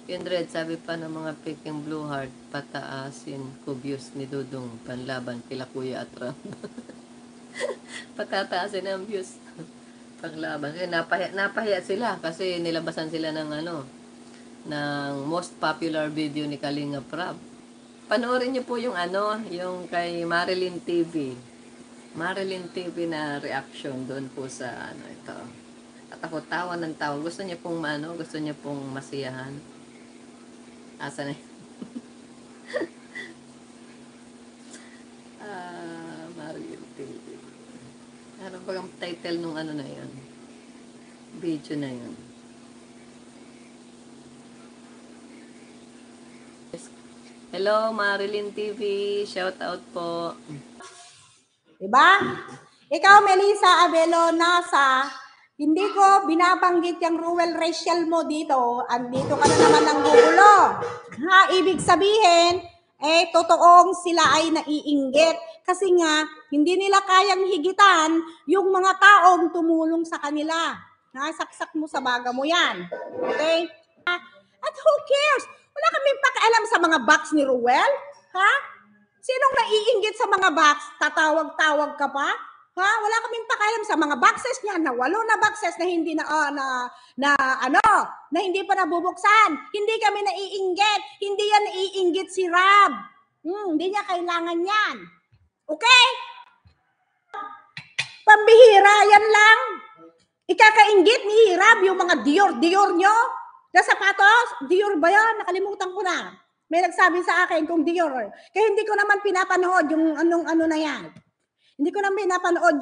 Kindred, sabi pa ng mga peking blue heart, pataasin ko views ni Dudong panlaban kila Kuya at Ram. Patataasin ang views panglaban. Kasi napahiya sila kasi nilabasan sila ng ng most popular video ni Kalinga Prab. Panoorin niyo po yung yung kay Marilyn TV. Marilyn TV na reaction doon po sa ito. At ako tawa ng tawa. Gusto niya pong gusto niya pong masiyahan. Asa na Marilyn TV. Ano ba ang title nung na yun? Video na yun. Hello, Marilyn TV. Shout out po. Diba? Ikaw, Melissa Abelo, nasa, hindi ko binabanggit yung rural racial mo dito. Andito ka na naman ng gugulo. Ha, ibig sabihin, totoong sila ay naiinggit. Kasi nga, hindi nila kayang higitan yung mga taong tumulong sa kanila. Saksak mo sa baga mo yan. Okay? At who cares? Wala kaming pakialam sa mga box ni Ruel. Ha? Sinong naiinggit sa mga box? Tatawag-tawag ka pa? Ha? Wala kaming pakialam sa mga boxes niya na 8 na boxes na hindi na hindi pa nabubuksan. Hindi kami naiinggit. Hindi yan naiinggit si Rab. Hindi niya kailangan yan. Okay? Pambihira, yan lang. Ikakainggit ni Rab yung mga Dior nyo na sapatos. Dior ba yan? Nakalimutan ko na. May nagsabi sa akin kung Dior. Kaya hindi ko naman pinapanood yung ano na yan. Hindi ko naman pinapanood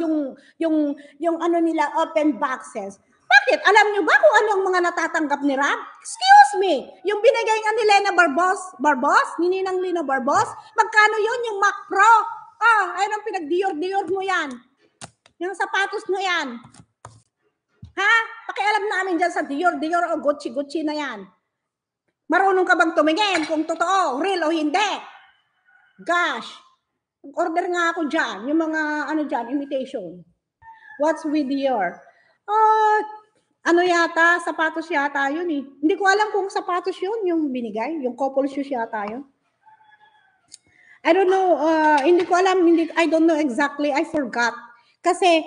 yung ano nila, open boxes. Bakit? Alam nyo ba kung ano ang mga natatanggap ni Rab? Excuse me. Yung binigay nga ni Lena Barbos, ni Ninang Lina Barbos, magkano yun yung Mac Pro? Ayun ang pinag-Dior mo yan. Yung sapatos mo yan. Ha? Pakialam namin dyan sa Dior o Gucci na yan. Marunong ka bang tumingin kung totoo, real o hindi? Gosh, order nga ako dyan, yung mga imitation. What's with Dior? Sapatos yata yun eh. Hindi ko alam kung sapatos yun, yung binigay, yung couple shoes yata yun. I don't know, hindi ko alam, I don't know exactly, I forgot. Kasi,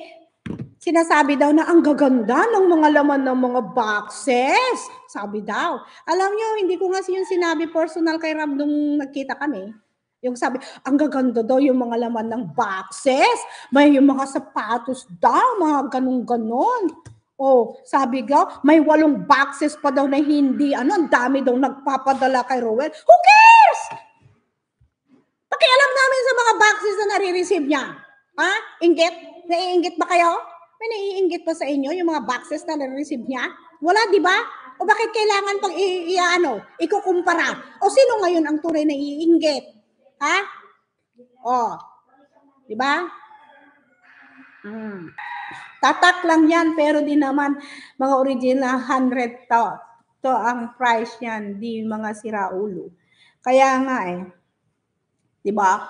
sinasabi daw na ang gaganda ng mga laman ng mga boxes. Sabi daw. Alam nyo, hindi ko nga yung sinabi personal kay Rab nung nagkita kami. Yung sabi, ang gaganda daw yung mga laman ng boxes. May yung mga sapatos daw, mga ganun-ganon. Sabi daw, may 8 boxes pa daw na hindi, ang dami daw nagpapadala kay Rowell. Who cares? Pakialam namin sa mga boxes na nare-receive niya. Ha? Inggit? Naiinggit ba kayo? May naiinggit pa sa inyo yung mga boxes na nare-receive niya? Wala, di ba? O bakit kailangan pag ikukumpara? O sino ngayon ang tunay na iinggit? Ha? Di ba? Tatak lang yan, pero di naman mga original 100 to. To ang price niyan, di mga siraulo. Kaya nga di ba?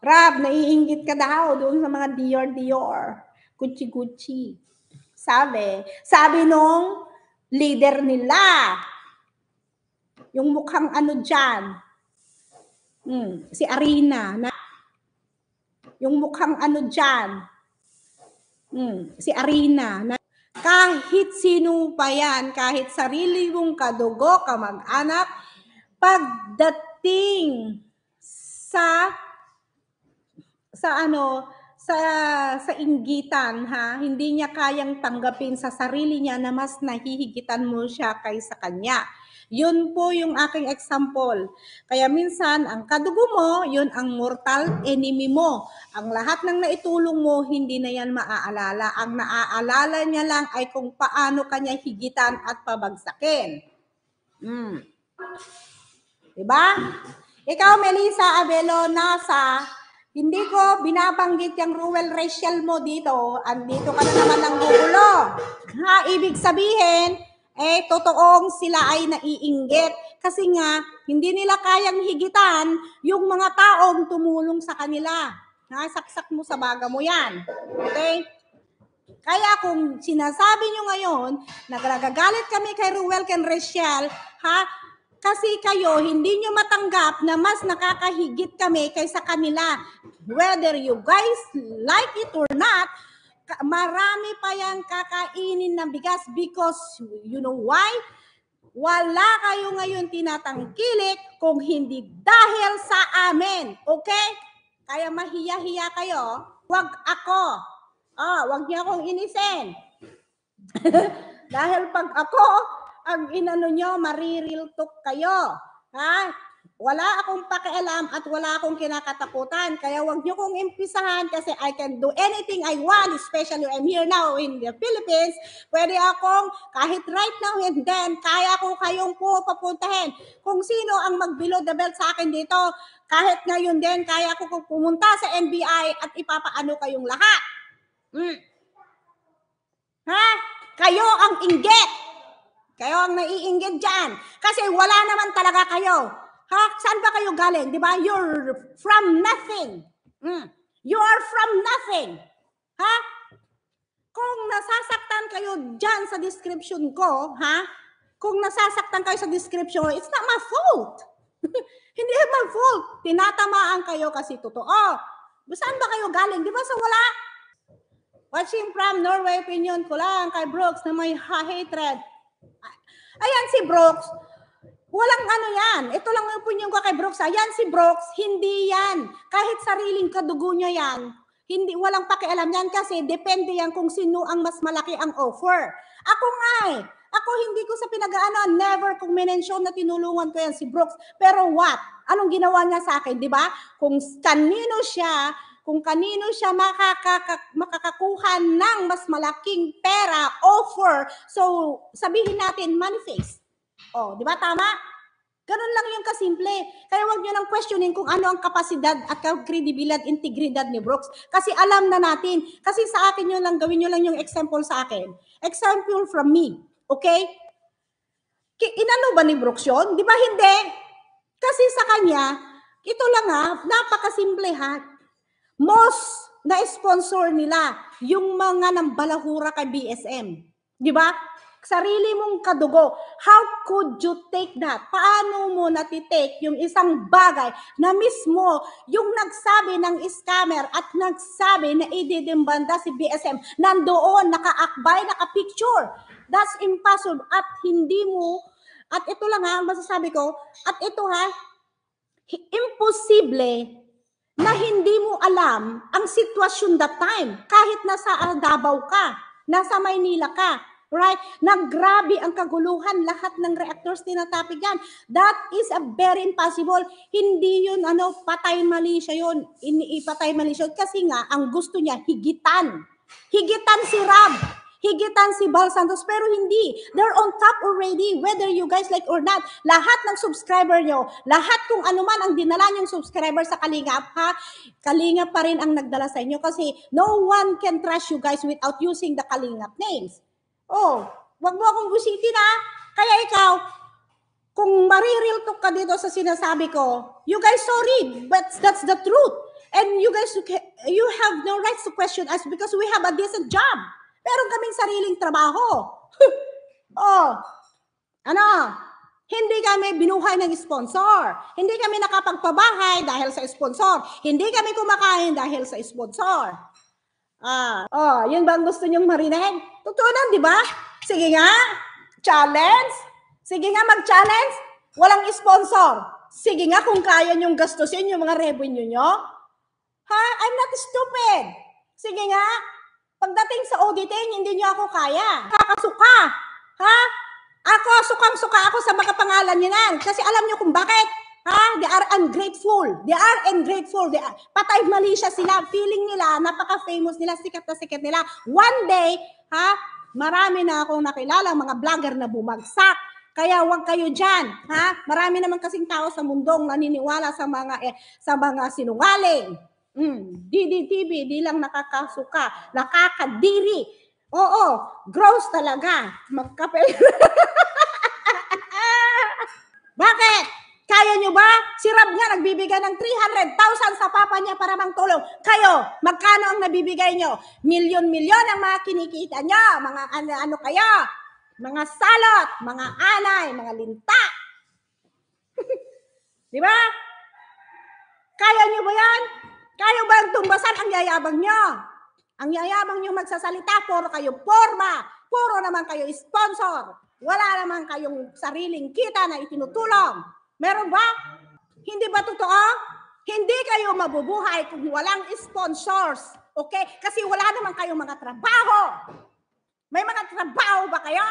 Rab, naiinggit ka daw doon sa mga Dior, Gucci. Sabi nung leader nila, yung mukhang dyan, si Arina, yung mukhang dyan, si Arina, kahit sino pa yan, kahit sarili mong kadugo, kamag-anak, pagdating sa inggitan, hindi niya kayang tanggapin sa sarili niya na mas nahihigitan mo siya kaysa kanya. Yun po yung aking example. Kaya minsan, ang kadugo mo, yun ang mortal enemy mo. Ang lahat ng naitulong mo, hindi na yan maaalala. Ang naaalala niya lang ay kung paano kanya higitan at pabagsakin. Diba? Ikaw, Melissa Abelo, nasa, hindi ko binabanggit yung rural racial mo dito. Andito ka na naman ng gugulo. Ha, ibig sabihin, totoong sila ay naiinggit. Kasi nga, hindi nila kayang higitan yung mga taong tumulong sa kanila. Saksak mo sa baga mo yan. Okay? Kaya kung sinasabi nyo ngayon, nagagalit kami kay Ruel and Rachel, ha? Kasi kayo, hindi nyo matanggap na mas nakakahigit kami kaysa kanila. Whether you guys like it or not, marami pa yan kakainin ng bigas because you know why? Wala kayo ngayon tinatangkilik kung hindi dahil sa amin. Okay? Kaya mahiya-hiya kayo. Wag ako. Wag niyo akong inisin. Dahil pag ako, ang inano nyo, mariril talk kayo. Ha? Wala akong pakialam at wala akong kinakatakutan. Kaya wag nyo kong impisahan kasi I can do anything I want, especially I'm here now in the Philippines. Pwede akong, kahit right now and then, kaya ko kayong papuntahin. Kung sino ang mag-below the belt sa akin dito, kahit ngayon din, kaya ko pumunta sa NBI at ipapaano kayong lahat. Ha? Kayo ang inggit. Kayo ang naiinggit dyan. Kasi wala naman talaga kayo. Ha? Saan ba kayo galing? Di ba? You're from nothing. You are from nothing. Ha? Kung nasasaktan kayo dyan sa description ko, ha? Kung nasasaktan kayo sa description, it's not my fault. Hindi my fault. Tinatamaan kayo kasi totoo. Saan ba kayo galing? Di ba sa wala? Watching from Norway, opinion ko lang kay Brooks na may hatred. Ayan si Brooks. Walang ano yan. Ito lang yung opinion ko kay Brooks. Ayan si Brooks. Hindi yan. Kahit sariling kadugo niya yan, hindi, walang pakialam yan kasi depende yan kung sino ang mas malaki ang offer. Ako nga eh. Ako hindi ko sa pinag-ano, never kong minensyon na tinulungan ko yan si Brooks. Pero what? Anong ginawa niya sa akin, di ba? Kung kanino siya makakakuha ng mas malaking pera, offer, so sabihin natin manifest. Di ba tama? Ganun lang yung kasimple. Kaya wag niyo nang questionin kung ano ang kapasidad at kredibilidad, integridad ni Brooks. Kasi alam na natin. Kasi sa akin yun lang, gawin niyo lang yung example sa akin. Example from me. Okay? Inano ba ni Brooks yun? Di ba hindi? Kasi sa kanya, ito lang napakasimple ha. Most na-sponsor nila yung mga nambalahura kay BSM. Di ba? Sarili mong kadugo. How could you take that? Paano mo natitake yung isang bagay na mismo yung nagsabi ng scammer at nagsabi na ididembanda si BSM nandoon, naka-akbay, naka-picture. That's impossible. At hindi mo, at ito lang masasabi ko, at ito imposible na hindi mo alam ang sitwasyon that time. Kahit nasa Davao ka, nasa Maynila ka, right? Naggrabe ang kaguluhan, lahat ng reactors tinatapig yan. That is a very impossible. Hindi yun, patay mali siya yun. Ipatay mali siya kasi nga, ang gusto niya, higitan. Higitan si Rab. Higitan si Bal Santos, pero hindi. They're on top already, whether you guys like or not. Lahat ng subscriber nyo, lahat kung ano man ang dinala nyong subscriber sa Kalingap, Kalingap pa rin ang nagdala sa inyo kasi no one can trust you guys without using the Kalingap names. Wag mo akong busitin Kaya ikaw, kung mariril talk ka dito sa sinasabi ko, you guys sorry, but that's the truth. And you guys, you have no rights to question us because we have a decent job. Meron kaming sariling trabaho. Hindi kami binuhay ng sponsor. Hindi kami nakapagpabahay dahil sa sponsor. Hindi kami kumakain dahil sa sponsor. Yun ba ang gusto nyong marinig? Totoo lang, di ba? Sige nga, challenge. Sige nga, mag-challenge. Walang sponsor. Sige nga, kung kaya nyong gastusin yung mga revenue nyo. I'm not stupid. Sige nga, pagdating sa auditing, hindi nyo ako kaya. Kakasuka. Ako, sukang-suka ako sa mga pangalan nyo nan. Kasi alam nyo kung bakit. They are ungrateful. They are ungrateful. Patay mali siya sila. Feeling nila, napaka-famous nila, sikat na sikat nila. One day, marami na akong nakilala, mga vlogger na bumagsak. Kaya wag kayo dyan. Marami naman kasing tao sa mundong naniniwala sa mga sinungaling. DDTV, di lang nakakasuka, nakakadiri. Gross talaga. Bakit? Kaya nyo ba? Si Rab Rob nga nagbibigay ng 300,000 sa papa niya para mangtulong. Kayo, magkano ang nabibigay nyo? Milyon-milyon ang mga kinikita nyo. Mga ano kayo? Mga salot, mga anay, mga linta. Di ba? Kaya nyo ba yan? Kaya ba ang tumbasan ang yayabang nyo? Ang yayabang nyo magsasalita, puro kayo porma. Puro naman kayo sponsor. Wala naman kayong sariling kita na itinutulong. Meron ba? Hindi ba totoo? Hindi kayo mabubuhay kung walang sponsors. Okay? Kasi wala naman kayong mga trabaho. May mga trabaho ba kayo?